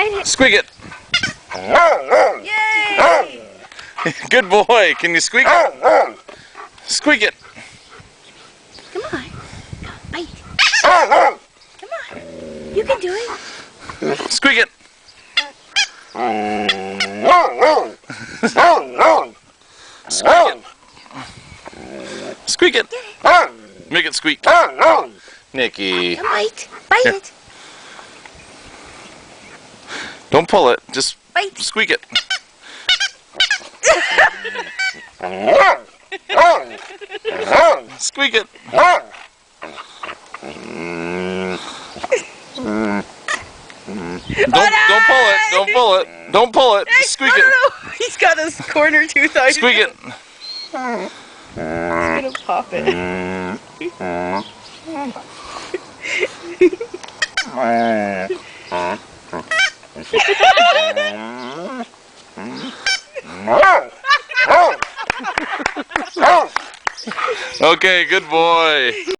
Bite it. Squeak it. Yay! Good boy. Can you squeak it? Squeak it. Come on. Bite. Come on. You can do it. Squeak it. Squeak it. Squeak it. Make it squeak. Nikki. Come bite. Bite Here. it. Don't pull it. Just Bite. squeak it. Squeak it. Don't pull it. Don't pull it. Don't pull it. Just squeak it. No. He's got this corner tooth on. Squeak it. He's gonna pop it. Okay, good boy.